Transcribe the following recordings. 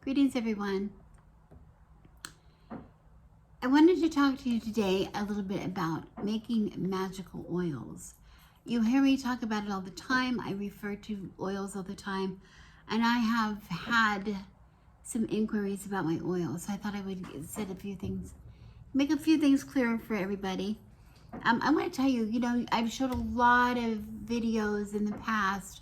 Greetings, everyone. I wanted to talk to you today a little bit about making magical oils. You hear me talk about it all the time. I refer to oils all the time, and I have had some inquiries about my oils. So I thought I would make a few things clearer for everybody. I want to tell you, I've showed a lot of videos in the past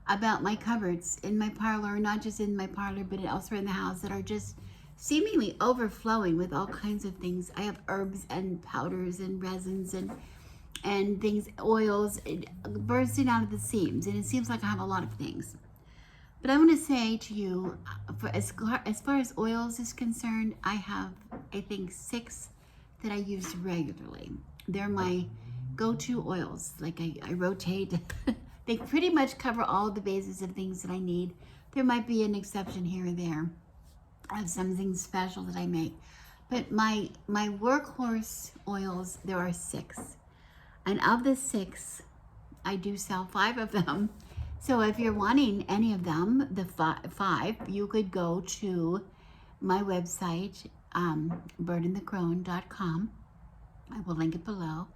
about my cupboards in my parlor, not just in my parlor, but elsewhere in the house, that are just seemingly overflowing with all kinds of things. I have herbs and powders and resins and things, oils bursting out of the seams, and it seems like I have a lot of things. But I want to say to you, as far as oils is concerned, I have, I think, 6 that I use regularly. They're my go-to oils. Like I rotate. They pretty much cover all the bases of things that I need. There might be an exception here or there of something special that I make. But my workhorse oils, there are 6. And of the 6, I do sell 5 of them. So if you're wanting any of them, the 5, you could go to my website, birdandthecrone.com. I will link it below,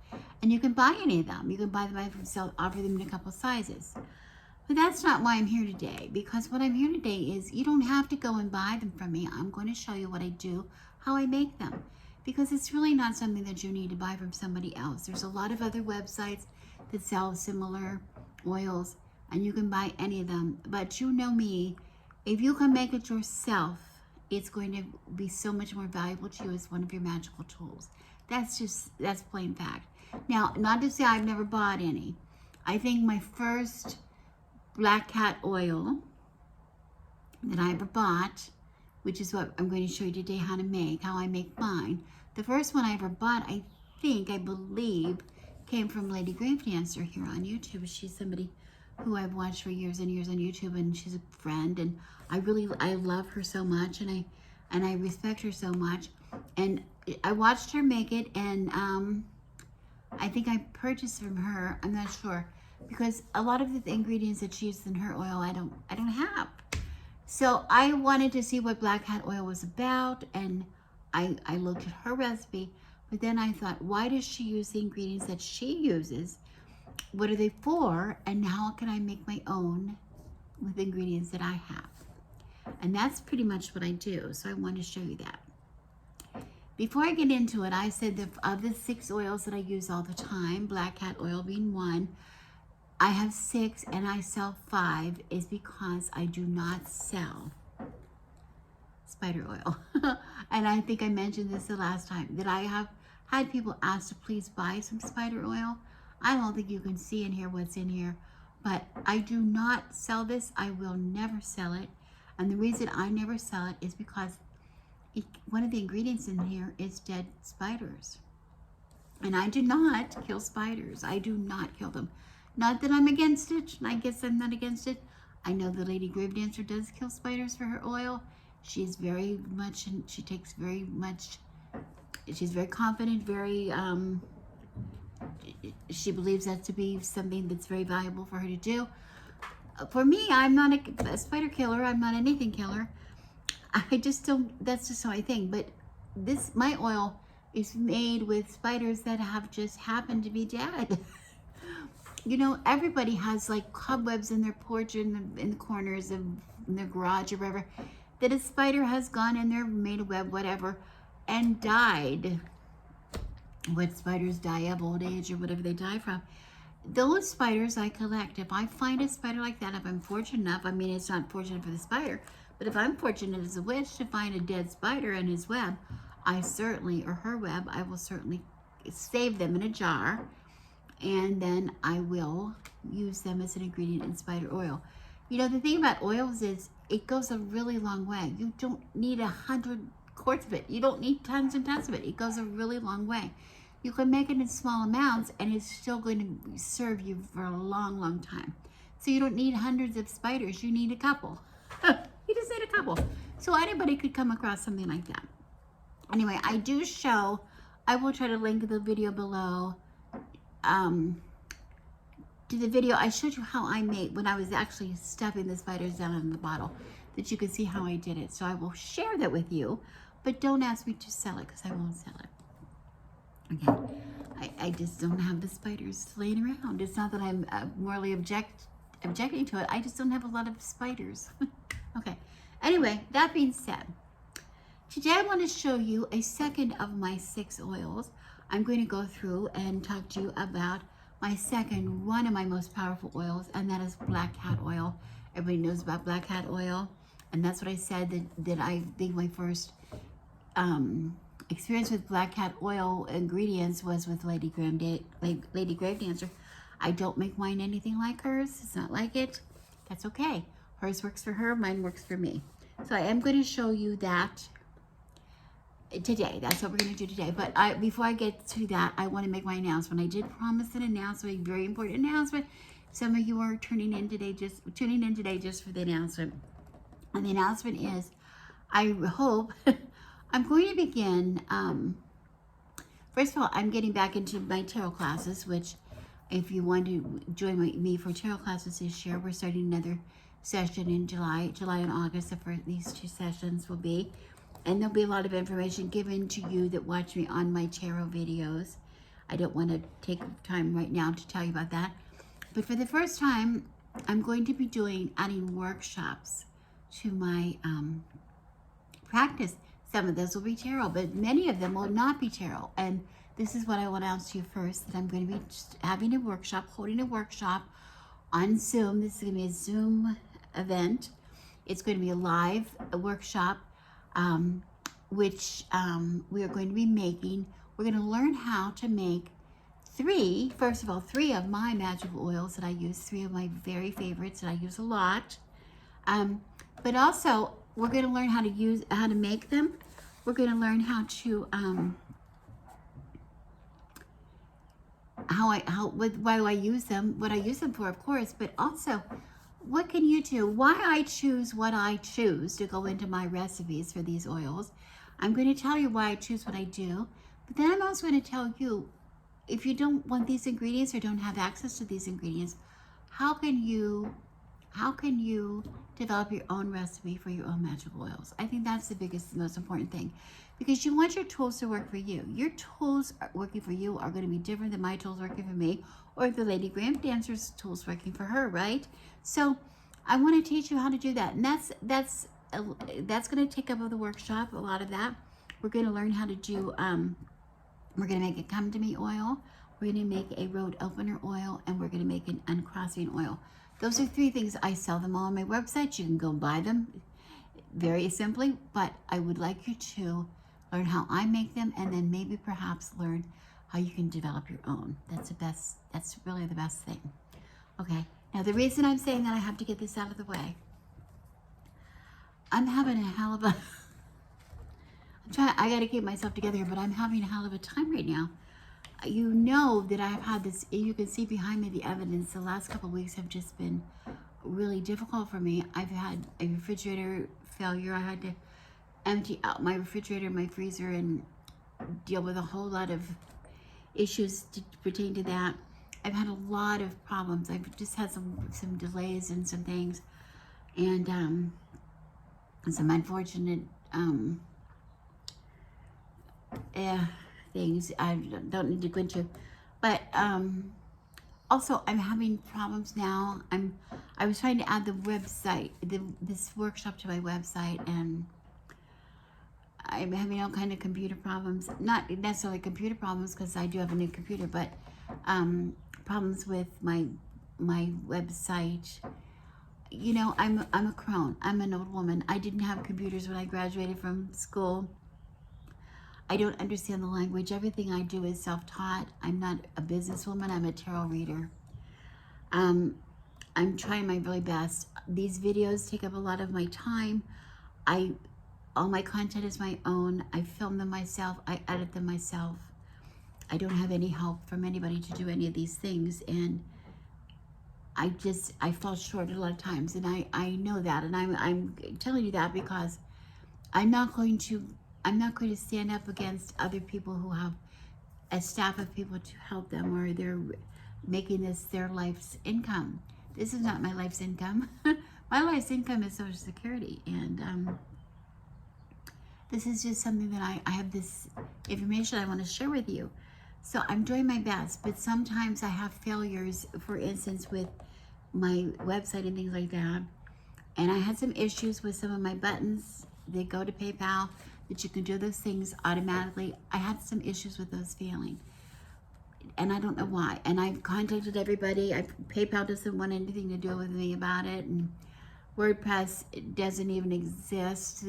and you can buy any of them. You can buy them, offer them in a couple sizes. But that's not why I'm here today, because what I'm here today is you don't have to go and buy them from me. I'm going to show you what I do, how I make them, because it's really not something that you need to buy from somebody else. There's a lot of other websites that sell similar oils, and you can buy any of them. But you know me, if you can make it yourself, it's going to be so much more valuable to you as one of your magical tools. That's plain fact. Now, not to say I've never bought any. I think my first black cat oil that I ever bought, which is what I'm going to show you today how I make mine. The first one I ever bought, I believe, came from Lady Grave Dancer here on YouTube. She's somebody who I've watched for years and years on YouTube, and she's a friend, and I love her so much, and I respect her so much. And I watched her make it, and I think I purchased from her. I'm not sure, because a lot of the ingredients that she uses in her oil, I don't have. So I wanted to see what black cat oil was about, and I looked at her recipe. But then I thought, why does she use the ingredients that she uses? What are they for? And how can I make my own with ingredients that I have? And that's pretty much what I do. So I want to show you that. Before I get into it, I said that of the 6 oils that I use all the time, black cat oil being one, I have 6 and I sell 5 is because I do not sell spider oil. And I think I mentioned this the last time, that I have had people ask to please buy some spider oil. I don't think you can see in here what's in here, but I do not sell this. I will never sell it. And the reason I never sell it is because one of the ingredients in here is dead spiders. And I do not kill spiders. I do not kill them. Not that I'm against it. I guess I'm not against it. I know the Lady Grave Dancer does kill spiders for her oil. She's very much, she's very confident, she believes that to be something that's very valuable for her to do. For me, I'm not a spider killer. I'm not anything killer. I just don't, that's just how I think. But my oil is made with spiders that have just happened to be dead. Everybody has like cobwebs in their porch, in the corners of their garage or wherever, that a spider has gone in there, made a web, whatever, and died. What spiders die of, old age or whatever they die from. Those spiders I collect. If I find a spider like that, if I'm fortunate enough, I mean, it's not fortunate for the spider, but if I'm fortunate as a witch to find a dead spider and his web, or her web, I will certainly save them in a jar, and then I will use them as an ingredient in spider oil. The thing about oils is it goes a really long way. You don't need 100 quarts of it. You don't need tons and tons of it. It goes a really long way. You can make it in small amounts, and it's still going to serve you for a long, long time. So you don't need hundreds of spiders. You need a couple. You just need a couple. So anybody could come across something like that. Anyway, I will try to link the video below to the video. I showed you how I made, when I was actually stuffing the spiders down in the bottle. that you can see how I did it. So I will share that with you, but don't ask me to sell it because I won't sell it. Okay. I just don't have the spiders laying around. It's not that I'm morally objecting to it. I just don't have a lot of spiders. Okay. Anyway, that being said, today I want to show you a second of my 6 oils. I'm going to go through and talk to you about my second, one of my most powerful oils, and that is black cat oil. Everybody knows about black cat oil, and that's what I said that I think my first experience with black cat oil ingredients was with Lady Grave Dancer. I don't make mine anything like hers. It's not like it. That's okay. Hers works for her, mine works for me. So I am going to show you that today. That's what we're going to do today. But before I get to that, I want to make my announcement. I did promise an announcement, a very important announcement. Some of you are tuning in today just for the announcement. And the announcement is, I hope I'm going to begin. First of all, I'm getting back into my tarot classes, which if you want to join me for tarot classes this year, we're starting another session in July and August. These 2 sessions will be. And there'll be a lot of information given to you that watch me on my tarot videos. I don't want to take time right now to tell you about that. But for the first time, I'm going to be adding workshops to my practice. Some of those will be tarot, but many of them will not be tarot. And this is what I want to announce to you first, that I'm going to be having a workshop, holding a workshop on Zoom. This is going to be a Zoom event. It's going to be a live workshop, which we are going to be making. We're going to learn how to make first of all, 3 of my magical oils that I use, 3 of my very favorites that I use a lot. But also, we're going to learn how to make them. We're going to learn how to why do I use them, what I use them for, of course, but also what can you do? Why I choose what I choose to go into my recipes for these oils. I'm going to tell you why I choose what I do, but then I'm also going to tell you, if you don't want these ingredients or don't have access to these ingredients, how can you develop your own recipe for your own magical oils? I think that's the most important thing, because you want your tools to work for you. Your tools working for you are going to be different than my tools working for me, or the Lady Grave Dancer's tools working for her, right? So I want to teach you how to do that, and that's going to take up of the workshop, a lot of that. We're going to learn how to do. We're going to make a Come To Me oil. We're going to make a Road Opener oil, and we're going to make an Uncrossing oil. Those are 3 things. I sell them all on my website. You can go buy them very simply, but I would like you to learn how I make them, and then maybe perhaps learn how you can develop your own. That's really the best thing. Okay. Now, the reason I'm saying that, I have to get this out of the way. I'm having a hell of a... I got to keep myself together here, but I'm having a hell of a time right now. You know that I've had this, you can see behind me the evidence. The last couple of weeks have just been really difficult for me. I've had a refrigerator failure. I had to empty out my refrigerator, my freezer, and deal with a whole lot of issues pertaining to that. I've had a lot of problems. I've just had some delays and some things, and some unfortunate things I don't need to go into, but also I'm having problems now. I was trying to add the website, this workshop to my website, and I'm having all kind of computer problems. Not necessarily computer problems, because I do have a new computer, but problems with my website. You know, I'm a crone. I'm an old woman. I didn't have computers when I graduated from school. I don't understand the language. Everything I do is self-taught. I'm not a businesswoman. I'm a tarot reader. I'm trying my really best. These videos take up a lot of my time. All my content is my own. I film them myself. I edit them myself. I don't have any help from anybody to do any of these things, and I fall short a lot of times, and I know that, and I'm telling you that because I'm not going to stand up against other people who have a staff of people to help them, or they're making this their life's income. This is not my life's income, My life's income is Social Security, and this is just something that I have this information I want to share with you. So I'm doing my best, but sometimes I have failures, for instance, with my website and things like that. And I had some issues with some of my buttons. They go to PayPal, that you can do those things automatically. I had some issues with those failing. And I don't know why. And I've contacted everybody. PayPal doesn't want anything to do with me about it. And WordPress doesn't even exist.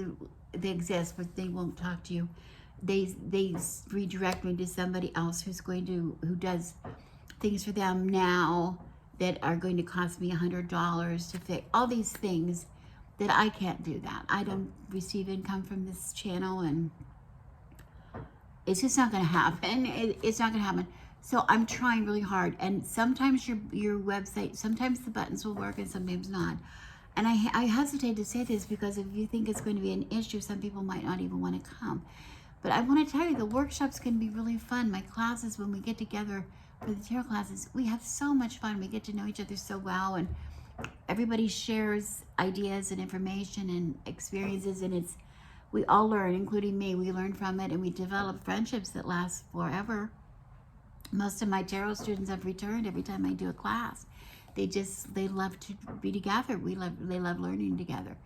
They exist, but they won't talk to you. They redirect me to somebody else who does things for them now that are going to cost me $100 to fix all these things that I can't do that. I don't receive income from this channel, and it's just not going to happen. It's not going to happen. So I'm trying really hard, and sometimes your website, sometimes the buttons will work and sometimes not. And I hesitate to say this because if you think it's going to be an issue, some people might not even want to come. But I want to tell you, the workshops can be really fun. My classes, when we get together for the tarot classes, we have so much fun. We get to know each other so well, and everybody shares ideas and information and experiences, and we all learn, including me. We learn from it, and we develop friendships that last forever. Most of my tarot students have returned every time I do a class. They love to be together. They love learning together.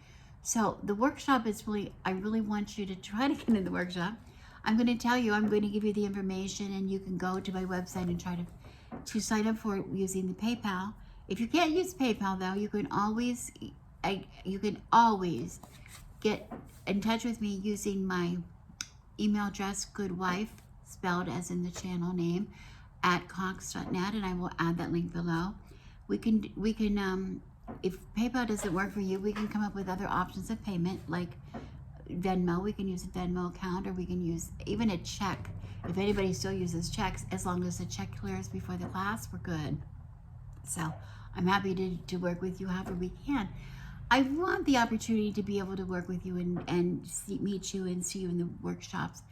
So the workshop is I really want you to try to get in the workshop. I'm going to tell you, I'm going to give you the information, and you can go to my website and try to sign up for it using the PayPal. If you can't use PayPal though, you can always get in touch with me using my email address, goodwife, spelled as in the channel name, @cox.net, and I will add that link below. We can if PayPal doesn't work for you, we can come up with other options of payment, like Venmo. We can use a Venmo account, or we can use even a check. If anybody still uses checks, as long as the check clears before the class, we're good. So I'm happy to work with you however we can. I want the opportunity to be able to work with you and meet you and see you in the workshops.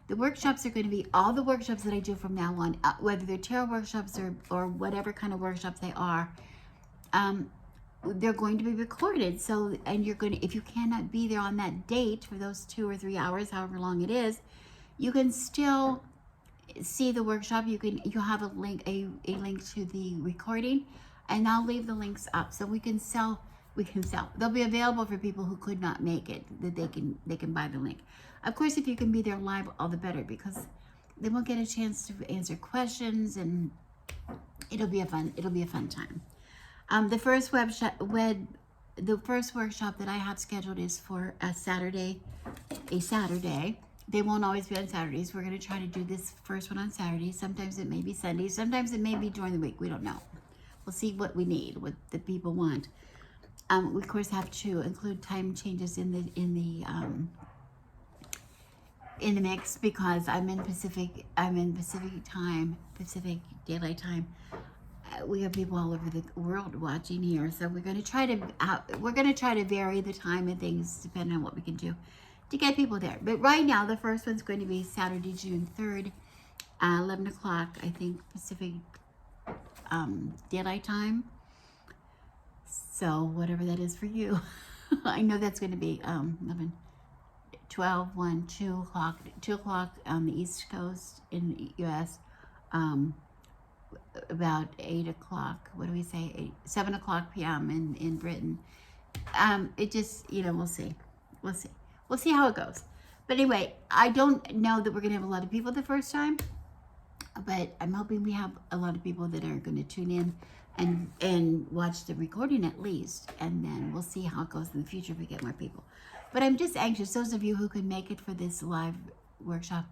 The workshops are going to be all the workshops that I do from now on, whether they're tarot workshops or whatever kind of workshops they are. They're going to be recorded. So, and if you cannot be there on that date for those 2 or 3 hours, however long it is, you can still see the workshop. You'll have a link to the recording, and I'll leave the links up so we can sell. They'll be available for people who could not make it, that they can buy the link. Of course, if you can be there live, all the better, because they won't get a chance to answer questions, and it'll be a fun time. The first workshop that I have scheduled is for a Saturday. They won't always be on Saturdays. We're going to try to do this first one on Saturday. Sometimes it may be Sunday. Sometimes it may be during the week. We don't know. We'll see what we need, what the people want. We of course have to include time changes in the mix, because I'm in Pacific Daylight Time. We have people all over the world watching here, so we're going to try to vary the time and things depending on what we can do to get people there. But right now, the first one's going to be Saturday, June 3rd, 11 o'clock, I think, Pacific Daylight Time. So whatever that is for you. I know that's going to be 11, 12, 1, 2 o'clock, 2 o'clock on the East Coast in the U.S., about 8 o'clock, 7 o'clock p.m. in Britain. It just, we'll see how it goes. But anyway, I don't know that we're going to have a lot of people the first time, but I'm hoping we have a lot of people that are going to tune in and watch the recording at least, and then we'll see how it goes in the future if we get more people. But I'm just anxious. Those of you who can make it for this live workshop,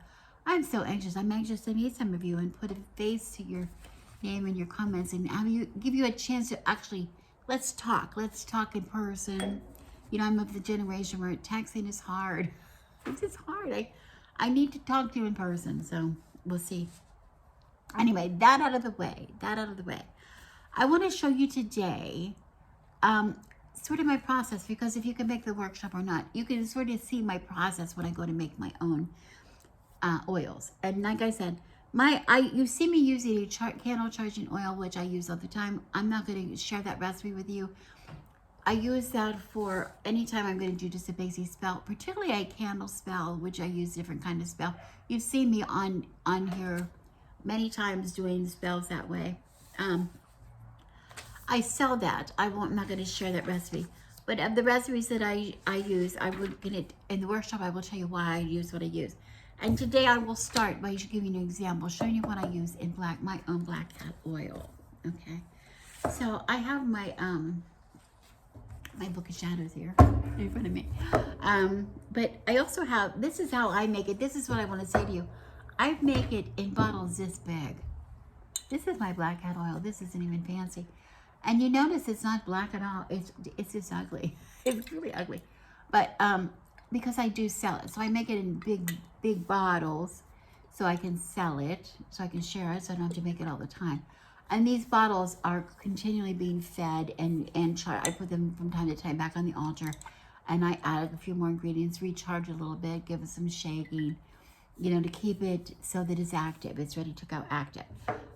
I'm so anxious. I'm anxious to meet some of you and put a face to your name and your comments, and give you a chance to actually let's talk in person. I'm of the generation where texting is hard. It's just hard. I need to talk to you in person, so we'll see. Anyway, that out of the way. I want to show you today sort of my process, because if you can make the workshop or not, you can sort of see my process when I go to make my own oils. And like I said, you see me using a candle charging oil, which I use all the time. I'm not going to share that recipe with you. I use that for anytime I'm going to do just a basic spell, particularly a candle spell, which I use different kind of spell. You've seen me on here many times doing spells that way. I sell that. I'm not going to share that recipe. But of the recipes that I use, I would get it in the workshop. I will tell you why I use what I use. And today I will start by giving you an example, showing you what I use in my own black cat oil. Okay. So I have my my book of shadows here in front of me. But I also have, this is how I make it. This is what I want to say to you. I make it in bottles this big. This is my black cat oil. This isn't even fancy. And you notice it's not black at all. It's just ugly. It's really ugly. But because I do sell it. So I make it in big bottles so I can sell it, so I can share it, so I don't have to make it all the time. And these bottles are continually being fed and I put them from time to time back on the altar, and I add a few more ingredients, recharge a little bit, give it some shaking, you know, to keep it so that it's active. It's ready to go active.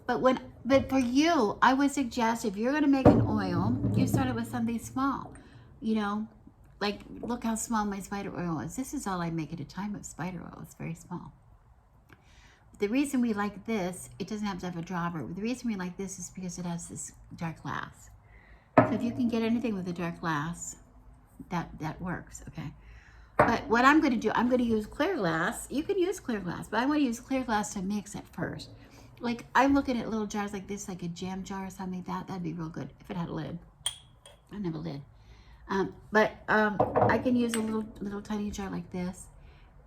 But for you, I would suggest if you're going to make an oil, you start it with something small. You know, like look how small my spider oil is. This is all I make at a time of spider oil. It's very small. The reason we like this, it doesn't have to have a dropper. The reason we like this is because it has this dark glass. So if you can get anything with a dark glass, that works, okay? But what I'm going to do, I'm going to use clear glass. You can use clear glass, but I want to use clear glass to mix it first. Like I'm looking at little jars like this, like a jam jar or something like that. That'd be real good if it had a lid. I don't have a lid. I can use a little tiny jar like this.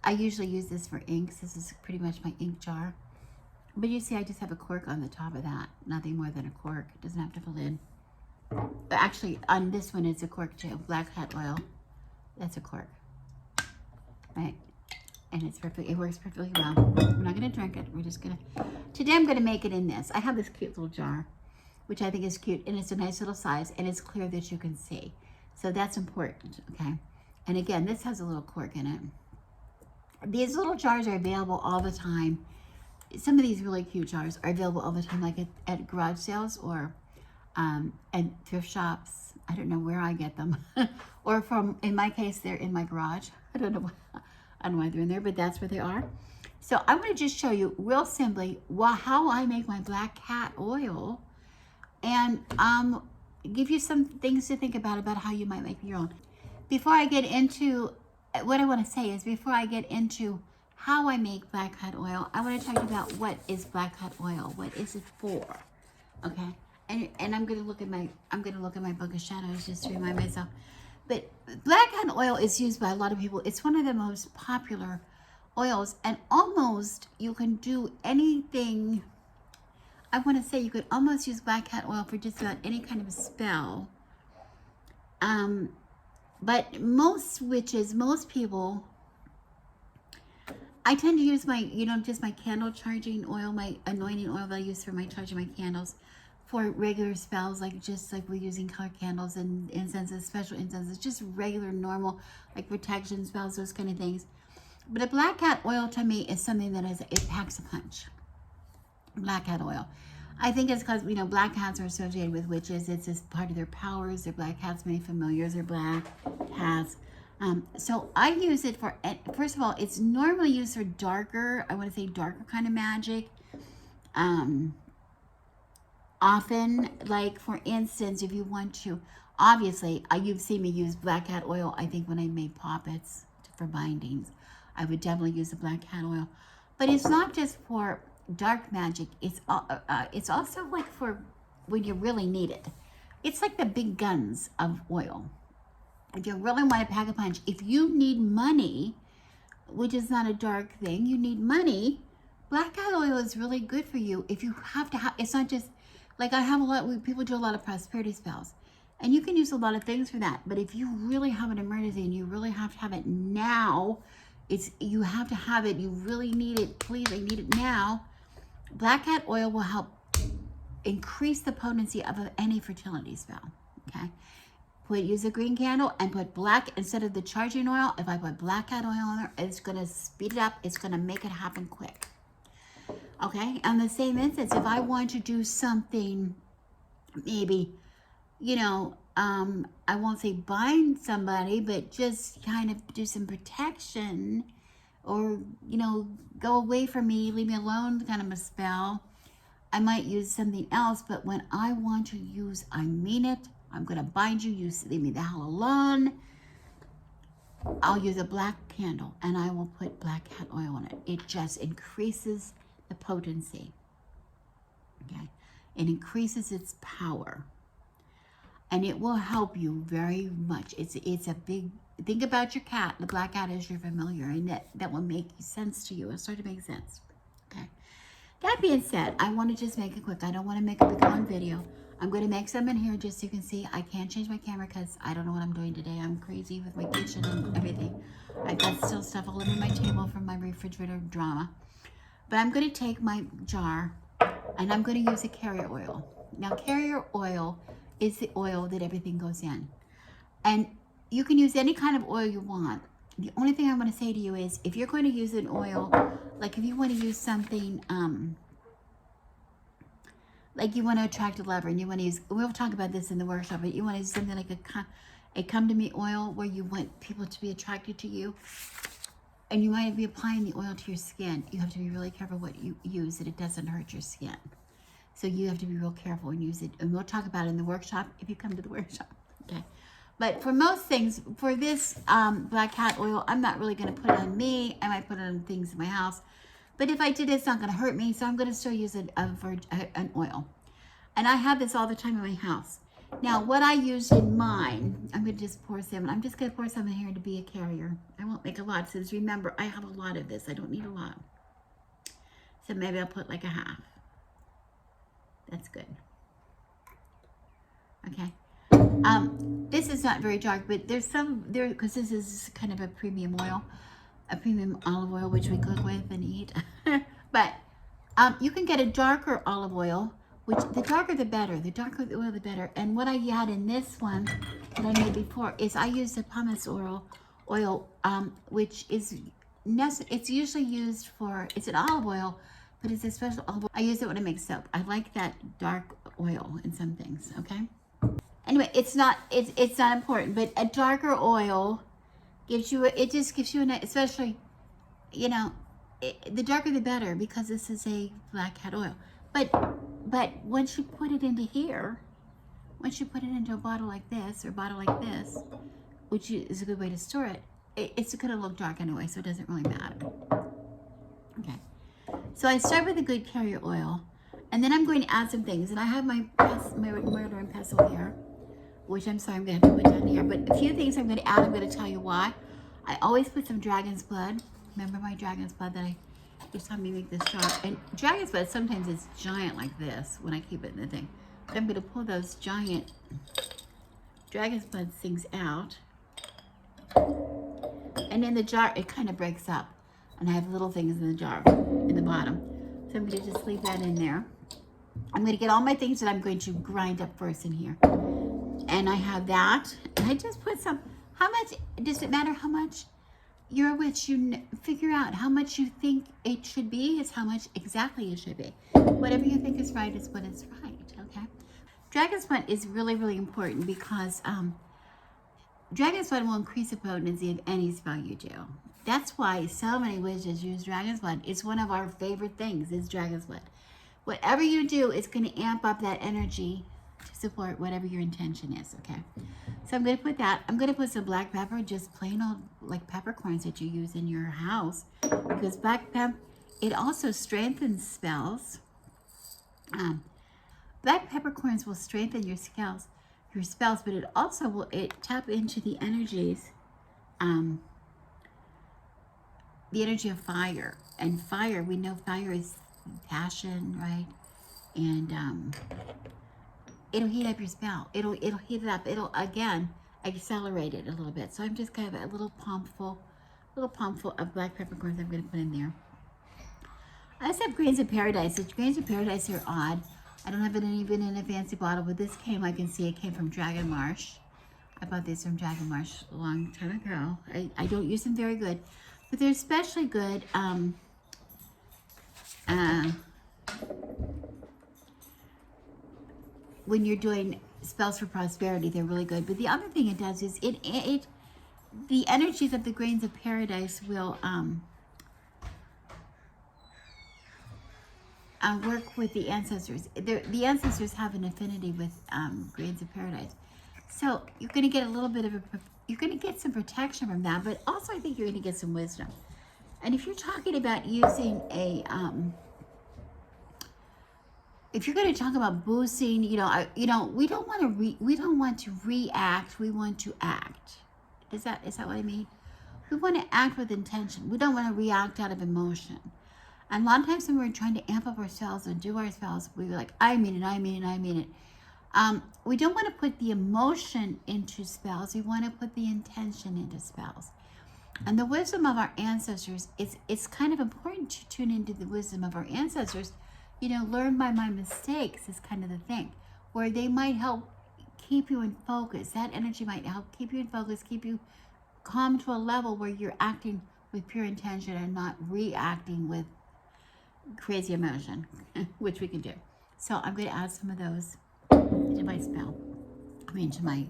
I usually use this for inks. This is pretty much my ink jar. But you see, I just have a cork on the top of that. Nothing more than a cork. It doesn't have to have a lid. But actually, on this one, it's a cork too. Black cat oil. That's a cork. Right? And it's perfect. It works perfectly well. We're not going to drink it. We're just going to... Today, I'm going to make it in this. I have this cute little jar, which I think is cute. And it's a nice little size. And it's clear that you can see. So that's important. Okay? And again, this has a little cork in it. These little jars are available all the time. Some of these really cute jars are available all the time, like at garage sales or at thrift shops. I don't know where I get them. Or in my case, they're in my garage. I don't know why they're in there, but that's where they are. So I'm going to just show you real simply how I make my black cat oil, and give you some things to think about how you might make your own. Before I get into what I want to say is, before I get into how I make black cat oil, I want to talk about what is black cat oil. What is it for? Okay, and I'm going to look at my book of shadows just to remind myself. But black cat oil is used by a lot of people. It's one of the most popular oils, and almost you can do anything. I want to say you could almost use black cat oil for just about any kind of a spell. But most witches, most people, I tend to use my, just my candle charging oil, my anointing oil that I use for my charging my candles for regular spells, just like we're using color candles and incenses, special incenses, just regular, normal, like protection spells, those kind of things. But a black cat oil to me is something that it packs a punch. Black cat oil. I think it's because, black cats are associated with witches. It's just part of their powers. They're black cats. Many familiars are black cats. So I use it for, first of all, it's normally used for darker, I want to say darker kind of magic. Often, like for instance, if you want to, obviously, you've seen me use black cat oil, I think when I made poppets for bindings. I would definitely use the black cat oil. But it's not just for dark magic, it's also like for when you really need it. It's like the big guns of oil. If you really want to pack a punch, if you need money, which is not a dark thing, you need money, black cat oil is really good for you. If you have to have, it's not just like people do a lot of prosperity spells, and you can use a lot of things for that. But if you really have an emergency and you really have to have it now, you have to have it, you really need it, please, I need it now. Black cat oil will help increase the potency of any fertility spell, okay? Use a green candle and put black, instead of the charging oil, if I put black cat oil on there, it's going to speed it up, it's going to make it happen quick. Okay, on the same instance, if I want to do something, maybe, I won't say bind somebody, but just kind of do some protection, or, you know, go away from me, leave me alone kind of a spell. I might use something else, but when I want to use, I mean it. I'm going to bind you. You leave me the hell alone. I'll use a black candle and I will put black cat oil on it. It just increases the potency. Okay. It increases its power. And it will help you very much. It's a big, think about your cat. The black cat is your familiar, and that will make sense to you. It'll start to make sense. Okay. That being said, I want to just make it quick. I don't want to make a big long video. I'm going to make some in here just so you can see. I can't change my camera because I don't know what I'm doing today. I'm crazy with my kitchen and everything. I've got still stuff all over my table from my refrigerator drama. But I'm going to take my jar and I'm going to use a carrier oil. Now, carrier oil is the oil that everything goes in. And you can use any kind of oil you want. The only thing I'm going to say to you is, if you're going to use an oil, like if you want to use something, like you want to attract a lover and you want to use, we'll talk about this in the workshop, but you want to use something like a come to me oil where you want people to be attracted to you, and you might be applying the oil to your skin. You have to be really careful what you use, that it doesn't hurt your skin. So you have to be real careful and use it. And we'll talk about it in the workshop if you come to the workshop. Okay. But for most things, for this black cat oil, I'm not really going to put it on me. I might put it on things in my house. But if I did, it's not going to hurt me. So I'm going to still use an oil. And I have this all the time in my house. Now, what I used in mine, I'm going to just pour some. I'm just going to pour some in here to be a carrier. I won't make a lot. So just remember, I have a lot of this. I don't need a lot. So maybe I'll put like a half. That's good. Okay. This is not very dark, but there's some there, because this is kind of a premium oil, a premium olive oil, which we cook with and eat. But you can get a darker olive oil, which the darker the better. The darker the oil, the better. And what I had in this one that I made before is I used a pumice oil, which is it's usually used for, it's an olive oil, but it's a special olive oil. I use it when I make soap. I like that dark oil in some things. Okay. Anyway, it's not important, but a darker oil gives you, it just gives you especially, you know, the darker the better, because this is a black cat oil. But once you put it into here, once you put it into a bottle like this, or a bottle like this, which is a good way to store it, it's going to look dark anyway, so it doesn't really matter. Okay. So I start with a good carrier oil, and then I'm going to add some things. And I have my mortar and pestle here, which I'm sorry, I'm going to have to put down here. But a few things I'm going to add, I'm going to tell you why. I always put some dragon's blood. Remember my dragon's blood that I just had me make this jar? And dragon's blood sometimes is giant like this when I keep it in the thing. But I'm going to pull those giant dragon's blood things out. And in the jar, it kind of breaks up. And I have little things in the jar, in the bottom. So I'm going to just leave that in there. I'm going to get all my things that I'm going to grind up first in here. And I have that. And I just put some, how much, does it matter how much? You're a witch, you figure out how much you think it should be is how much exactly it should be. Whatever you think is right is what is right, okay? Dragon's blood is really, really important because dragon's blood will increase the potency of any spell you do. That's why so many witches use dragon's blood. It's one of our favorite things, is dragon's blood. Whatever you do, it's going to amp up that energy to support whatever your intention is, okay? So I'm going to put that. I'm going to put some black pepper, just plain old like peppercorns that you use in your house, because black pepper, it also strengthens spells. Black peppercorns will strengthen your spells, but it also will tap into the energies, the energy of fire. And fire, we know fire is passion, right? And it'll heat up your spell. It'll heat it up. It'll again accelerate it a little bit. So I'm just kind of a little pumpful of black peppercorns I'm going to put in there. I also have grains of paradise. The grains of paradise are odd. I don't have it even in a fancy bottle, but this came, I can see it came from Dragon Marsh. I bought these from Dragon Marsh a long time ago. I don't use them very good, but they're especially good when you're doing spells for prosperity. They're really good. But the other thing it does is the energies of the grains of paradise will work with the ancestors. The ancestors have an affinity with grains of paradise. So you're going to get a little bit of you're going to get some protection from that, but also I think you're going to get some wisdom. And if you're talking about using if you're going to talk about boosting, we don't want to react. We want to act. Is that what I mean? We want to act with intention. We don't want to react out of emotion. And a lot of times when we're trying to amp up ourselves and do our spells, we're like, I mean it. We don't want to put the emotion into spells. We want to put the intention into spells. And the wisdom of our ancestors, it's kind of important to tune into the wisdom of our ancestors. Learn by my mistakes is kind of the thing, where they might help keep you in focus. That energy might help keep you in focus, keep you calm to a level where you're acting with pure intention and not reacting with crazy emotion, which we can do. So I'm going to add some of those to my spell. To my...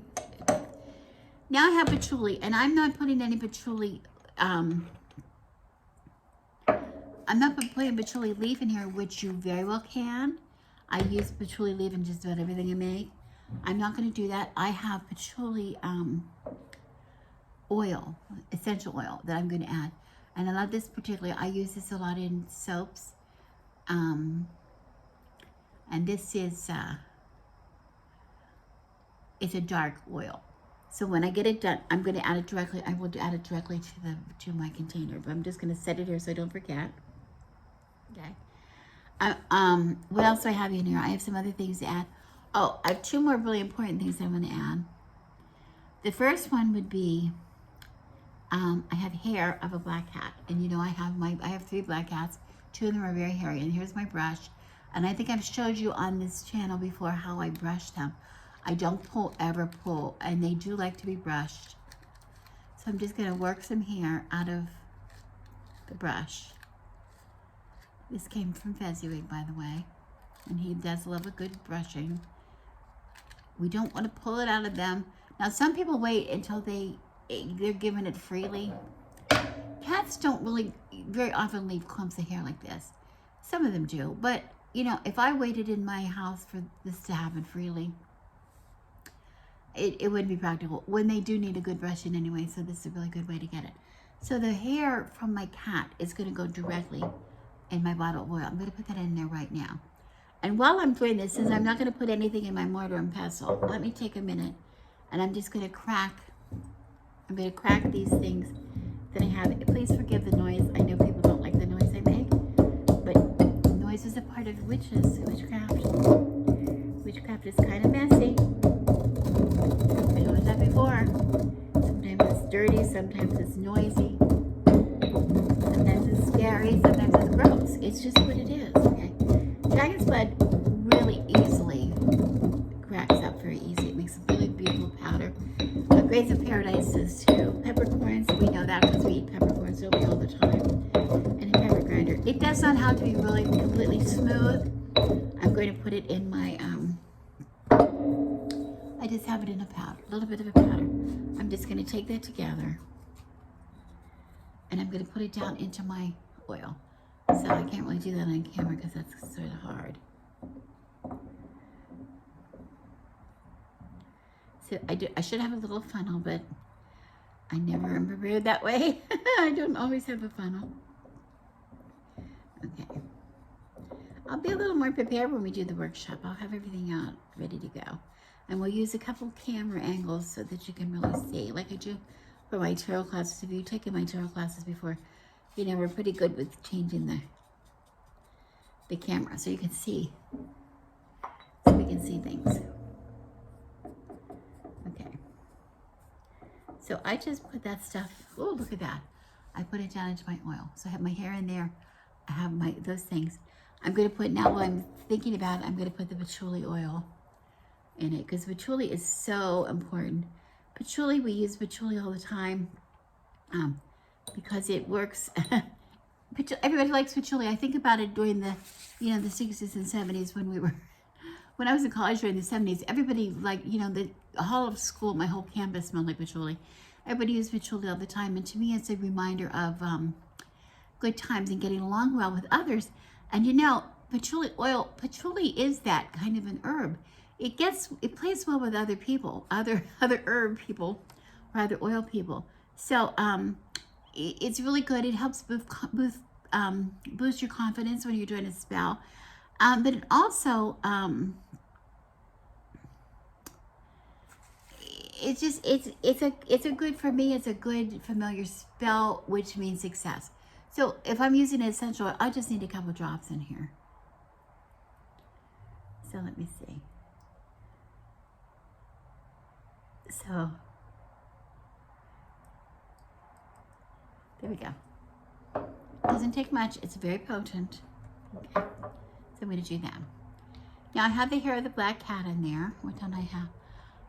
Now I have patchouli, and I'm not putting any patchouli, I'm not putting patchouli leaf in here, which you very well can. I use patchouli leaf in just about everything I make. I'm not going to do that. I have patchouli oil, essential oil, that I'm going to add. And I love this particularly. I use this a lot in soaps. And this is, it's a dark oil. So when I get it done, I'm going to add it directly. I will add it directly to my container. But I'm just going to set it here so I don't forget. Okay. What else do I have in here? I have some other things to add. Oh, I have two more really important things I'm going to add. The first one would be, I have hair of a black cat, and I have 3 black cats. 2 of them are very hairy, and here's my brush. And I think I've showed you on this channel before how I brush them. I don't ever pull, and they do like to be brushed. So I'm just going to work some hair out of the brush. This came from Fezziwig, by the way, and he does love a good brushing. We don't want to pull it out of them. Now, some people wait until they're given it freely. Cats don't really very often leave clumps of hair like this. Some of them do, but if I waited in my house for this to happen freely, it wouldn't be practical. When they do need a good brushing anyway, so this is a really good way to get it. So the hair from my cat is going to go directly in my bottle of oil. I'm going to put that in there right now. And while I'm doing this, since I'm not going to put anything in my mortar and pestle, let me take a minute, and I'm just going to crack. I'm going to crack these things that I have. Please forgive the noise. I know people don't like the noise I make, but noise is a part of witchcraft. Witchcraft is kind of messy. I told you that before. Sometimes it's dirty, sometimes it's noisy, sometimes it's scary, sometimes it's gross. It's just what it is, okay? Dragon's blood really easily cracks up very easy. It makes a really beautiful powder. Grains of paradise is too. Peppercorns, we know that because we eat peppercorns, don't we, all the time. And a pepper grinder. It does not have to be really completely smooth. I'm going to put it in my, I just have it in a powder, a little bit of a powder. I'm just going to take that together, and I'm going to put it down into my oil. So I can't really do that on camera because that's sort of hard. So I should have a little funnel, but I never am prepared that way. I don't always have a funnel. Okay. I'll be a little more prepared when we do the workshop. I'll have everything out ready to go. And we'll use a couple camera angles so that you can really see, like I do for my tarot classes. If you've taken my tarot classes before, we're pretty good with changing the camera so you can see, so we can see things. Okay. So I just put that stuff, oh, look at that. I put it down into my oil. So I have my hair in there. I have those things. I'm going to put, now while I'm thinking about it, I'm going to put the patchouli oil in it, because patchouli is so important. Patchouli, we use patchouli all the time because it works. Everybody likes patchouli. I think about it during the, the 60s and 70s when when I was in college during the 70s, everybody, like, you know, the hall of school, my whole campus smelled like patchouli. Everybody used patchouli all the time. And to me, it's a reminder of good times and getting along well with others. And you know, patchouli is that kind of an herb. It plays well with other people, other herb people, or other oil people. So it's really good. It helps boost your confidence when you're doing a spell. But it also, it's a good, for me, it's a good familiar spell, which means success. So if I'm using an essential oil, I just need a couple drops in here. So let me see. So there we go. Doesn't take much. It's very potent. Okay. So I'm going to do that. Now I have the hair of the black cat in there. What don't I have?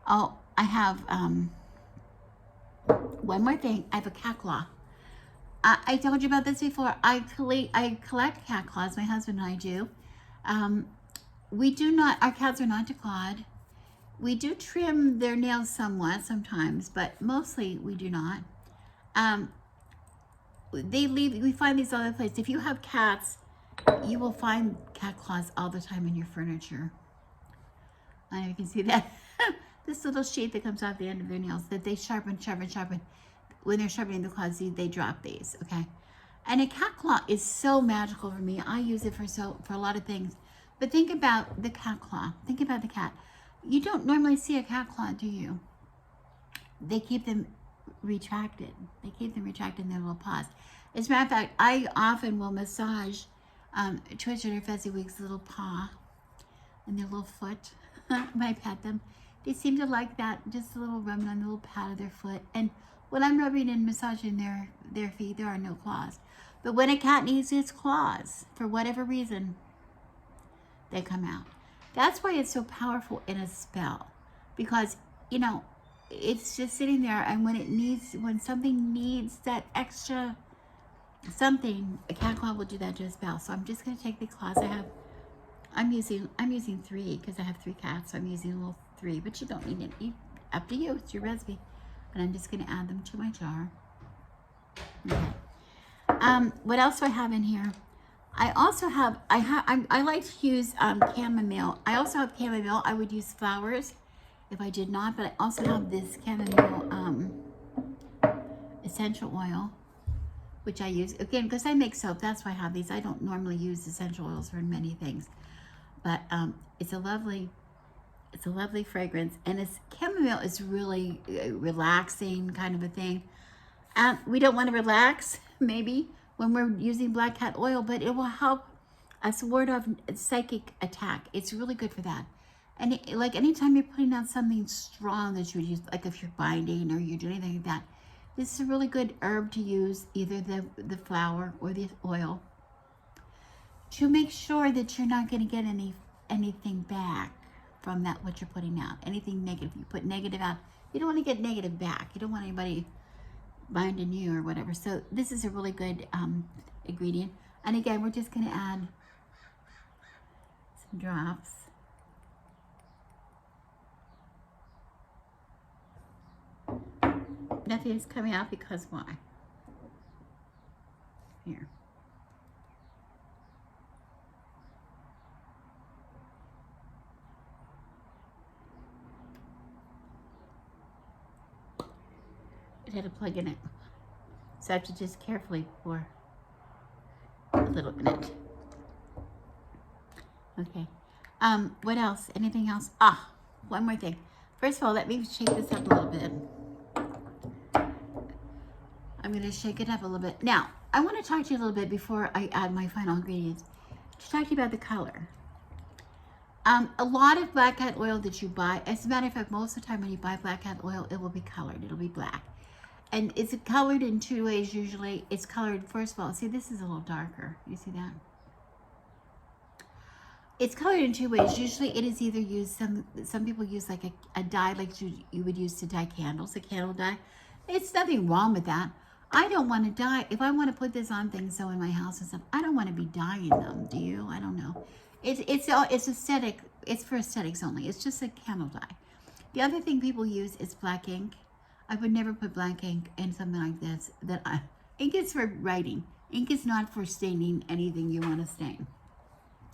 Oh, I have one more thing. I have a cat claw. I told you about this before. I collect cat claws. My husband and I do. We do not, our cats are not declawed. We do trim their nails somewhat sometimes, but mostly we do not. We find these all over the place. If you have cats, you will find cat claws all the time in your furniture. I don't know if you can see that. This little sheet that comes off the end of their nails that they sharpen. When they're sharpening the claws, they drop these, okay? And a cat claw is so magical for me. I use it for a lot of things. But think about the cat claw. Think about the cat. You don't normally see a cat claw, do you? They keep them retracted. They keep them retracted in their little paws. As a matter of fact, I often will massage Twitch or Fezziwig's little paw and their little foot when I pet them. They seem to like that, just a little rubbing on the little pat of their foot. And when I'm rubbing and massaging their feet, there are no claws. But when a cat needs its claws, for whatever reason, they come out. That's why it's so powerful in a spell. Because, you know, it's just sitting there, and when something needs that extra something, a cat claw will do that to a spell. So I'm just going to take the claws I have. I'm using 3 because I have 3 cats, so I'm using a little 3, but you don't need it. Up to you. It's your recipe. And I'm just going to add them to my jar. Okay. What else do I have in here? I also have, I like to use chamomile. I also have chamomile. I would use flowers if I did not, but I also have this chamomile essential oil, which I use, again, because I make soap. That's why I have these. I don't normally use essential oils for many things. But it's a lovely fragrance, and chamomile is really relaxing kind of a thing. We don't want to relax maybe when we're using black cat oil, but it will help us ward off psychic attack. It's really good for that. And like anytime you're putting out something strong that you would use, like if you're binding or you're doing anything like that, this is a really good herb to use, either the flower or the oil, to make sure that you're not going to get anything back from that, what you're putting out. Anything negative. You put negative out, you don't want to get negative back. You don't want anybody binding you or whatever. So this is a really good ingredient. And again, we're just going to add some drops. Nothing is coming out because why? Here. It had a plug in it. So I have to just carefully pour a little in it. Okay. What else? Anything else? One more thing. First of all, let me shake this up a little bit. I'm going to shake it up a little bit. Now, I want to talk to you a little bit before I add my final ingredients. To talk to you about the color. A lot of black cat oil that you buy, as a matter of fact, most of the time when you buy black cat oil, it will be colored. It'll be black. And it's colored in 2 ways usually. It's colored, first of all, see, this is a little darker. You see that? It's colored in 2 ways. Usually it is either used, some people use like a dye like you would use to dye candles, a candle dye. It's nothing wrong with that. I don't want to dye. If I want to put this on things so in my house and stuff, I don't want to be dyeing them. Do you? I don't know. It's aesthetic it's for aesthetics only. It's just a candle dye. The other thing people use is black ink. I would never put black ink in something like this. Ink is for writing. Ink is not for staining anything you want to stain.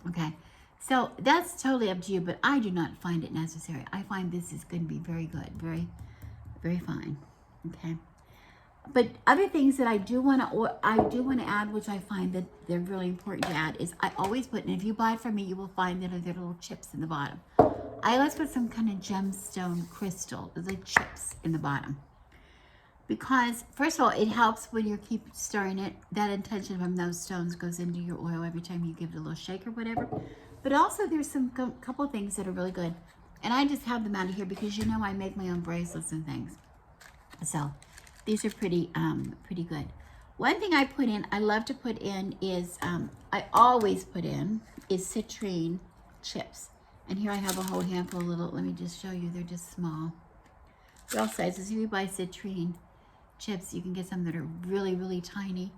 Okay, so that's totally up to you, but I do not find it necessary. I find this is going to be very good, very, very fine. Okay, but other things that I do want to add, which I find that they're really important to add, is I always put, and if you buy it from me, you will find that there are little chips in the bottom. I always put some kind of gemstone crystal, the chips in the bottom. Because, first of all, it helps when you keep stirring it. That intention from those stones goes into your oil every time you give it a little shake or whatever. But also, there's some couple things that are really good. And I just have them out of here because, you know, I make my own bracelets and things. So, these are pretty good. One thing I put in, I love to put in is, I always put in, is citrine chips. And here I have a whole handful of little, let me just show you, they're just small. They're all sizes. If you buy citrine chips, you can get some that are really, really tiny.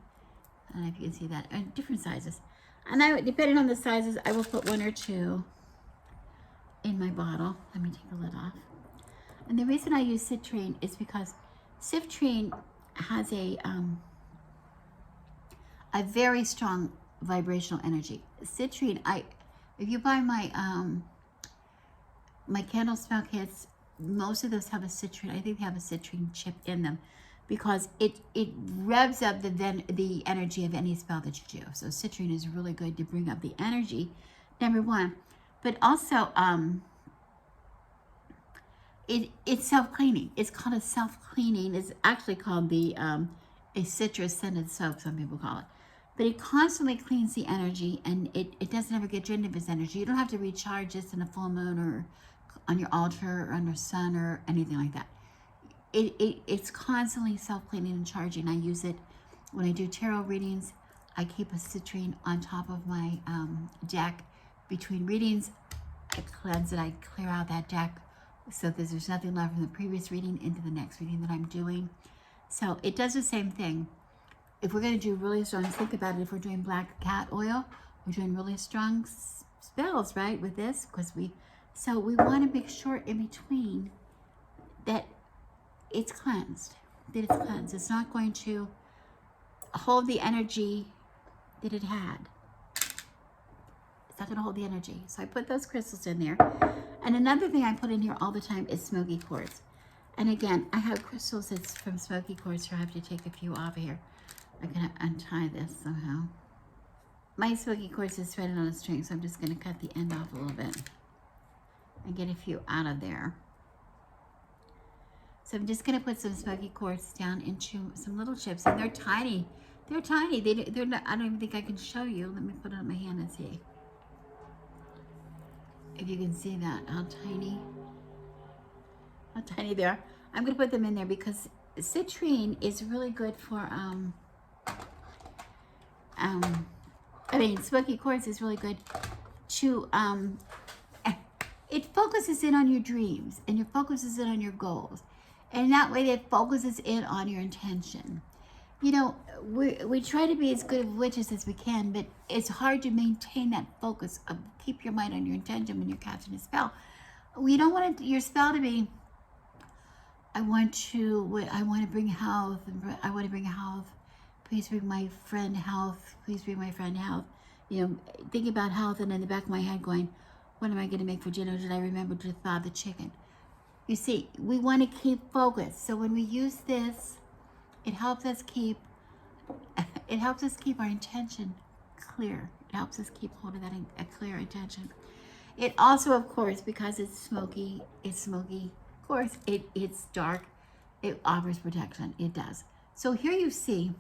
I don't know if you can see that. And different sizes. And depending on the sizes, I will put 1 or 2 in my bottle. Let me take the lid off. And the reason I use citrine is because citrine has a very strong vibrational energy. Citrine, if you buy my my candle smell kits, most of those have a citrine. I think they have a citrine chip in them because it revs up the energy of any spell that you do. So citrine is really good to bring up the energy, number one. But also, it's self-cleaning. It's called a self-cleaning. It's actually called a citrus scented soap, some people call it. But it constantly cleans the energy, and it doesn't ever get rid of its energy. You don't have to recharge this in a full moon or on your altar or under sun or anything like that. It's constantly self-cleaning and charging. I use it when I do tarot readings. I keep a citrine on top of my deck. Between readings, I cleanse it. I clear out that deck so that there's nothing left from the previous reading into the next reading that I'm doing. So it does the same thing. If we're going to do really strong, think about it. If we're doing black cat oil, we're doing really strong spells, right, with this, so we want to make sure in between that it's cleansed, It's not going to hold the energy that it had. It's not going to hold the energy. So I put those crystals in there. And another thing I put in here all the time is smoky quartz. And again, I have crystals that's from smoky quartz, so I have to take a few off of here. I'm going to untie this somehow. My smoky quartz is threaded on a string, so I'm just going to cut the end off a little bit and get a few out of there. So I'm just going to put some smoky quartz down into some little chips, and they're tiny. They're tiny. They're not, I don't even think I can show you. Let me put it on my hand and see if you can see that, how tiny they are. I'm going to put them in there because citrine is really good for smoky quartz is really good to it focuses in on your dreams, and it focuses in on your goals, and that way it focuses in on your intention. You know, we try to be as good of witches as we can, but it's hard to maintain that focus of keep your mind on your intention when you're casting a spell. We don't want your spell to be, I want to bring health, I want to bring health. Please bring my friend health. Please bring my friend health. You know, think about health, and in the back of my head going, what am I going to make for dinner? Did I remember to thaw the chicken? You see, we want to keep focused. So when we use this, it helps us keep our intention clear. It helps us keep hold of that a clear intention. It also, of course, because it's smoky, of course, it's dark, it offers protection. It does. So here you see,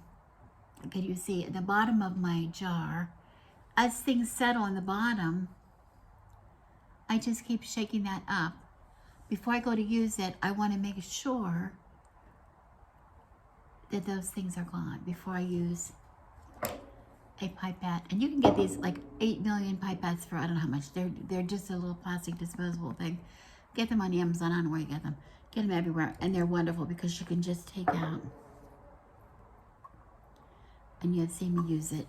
can you see at the bottom of my jar, as things settle on the bottom, I just keep shaking that up. Before I go to use it, I want to make sure that those things are gone before I use a pipette. And you can get these like 8 million pipettes for I don't know how much. They're just a little plastic disposable thing. Get them on Amazon. I don't know where you get them. Get them everywhere. And they're wonderful because you can just take out. And you've seen me use it.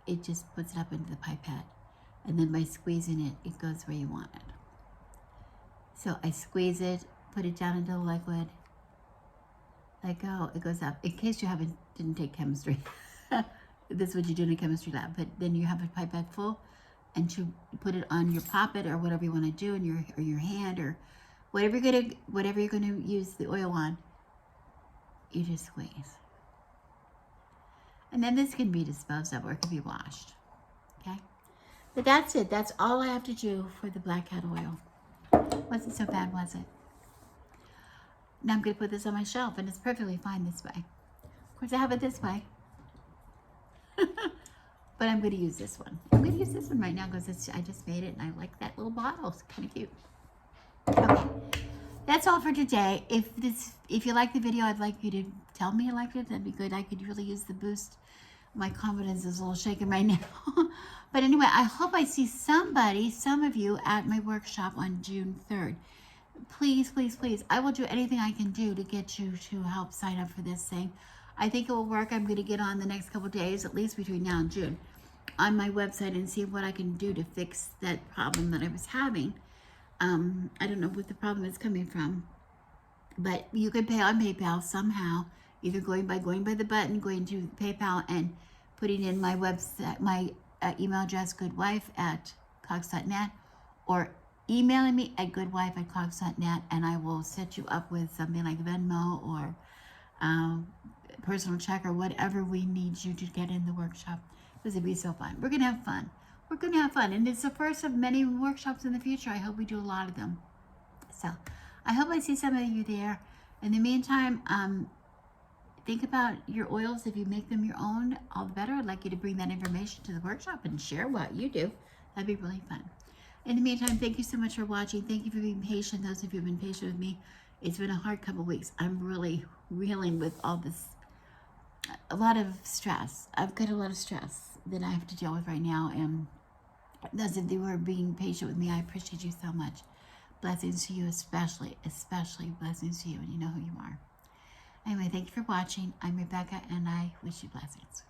It just puts it up into the pipette. And then by squeezing it, it goes where you want it. So I squeeze it, put it down into the liquid, let go, it goes up. In case you didn't take chemistry, this is what you do in a chemistry lab. But then you have a pipette full, and you put it on your poppet or whatever you want to do in your hand or whatever you're gonna use the oil on. You just squeeze, and then this can be disposed of or it can be washed. Okay, but that's it. That's all I have to do for the black cat oil. Wasn't so bad, was it? Now I'm going to put this on my shelf, and it's perfectly fine this way. Of course, I have it this way. But I'm going to use this one. I'm going to use this one right now because I just made it, and I like that little bottle. It's kind of cute. Okay. That's all for today. If you like the video, I'd like you to tell me you liked it. That'd be good. I could really use the boost. My confidence is a little shaken right now. But anyway, I hope I see some of you at my workshop on June 3rd. Please, please, please. I will do anything I can do to get you to help sign up for this thing. I think it will work. I'm going to get on the next couple days, at least between now and June, on my website and see what I can do to fix that problem that I was having. I don't know what the problem is coming from, but you can pay on PayPal somehow, either going by the button, going to PayPal and putting in my website, my email address, goodwife@cox.net, or emailing me at goodwife@cox.net, and I will set you up with something like Venmo or personal check or whatever we need you to get in the workshop. This would be so fun. We're going to have fun. We're going to have fun. And it's the first of many workshops in the future. I hope we do a lot of them. So I hope I see some of you there. In the meantime, think about your oils. If you make them your own, all the better. I'd like you to bring that information to the workshop and share what you do. That'd be really fun. In the meantime, thank you so much for watching. Thank you for being patient. Those of you who have been patient with me. It's been a hard couple of weeks. I'm really reeling with all this, a lot of stress. I've got a lot of stress that I have to deal with right now. And those of you who are being patient with me, I appreciate you so much. Blessings to you, especially blessings to you, and you know who you are. Anyway, thank you for watching. I'm Rebecca, and I wish you blessings.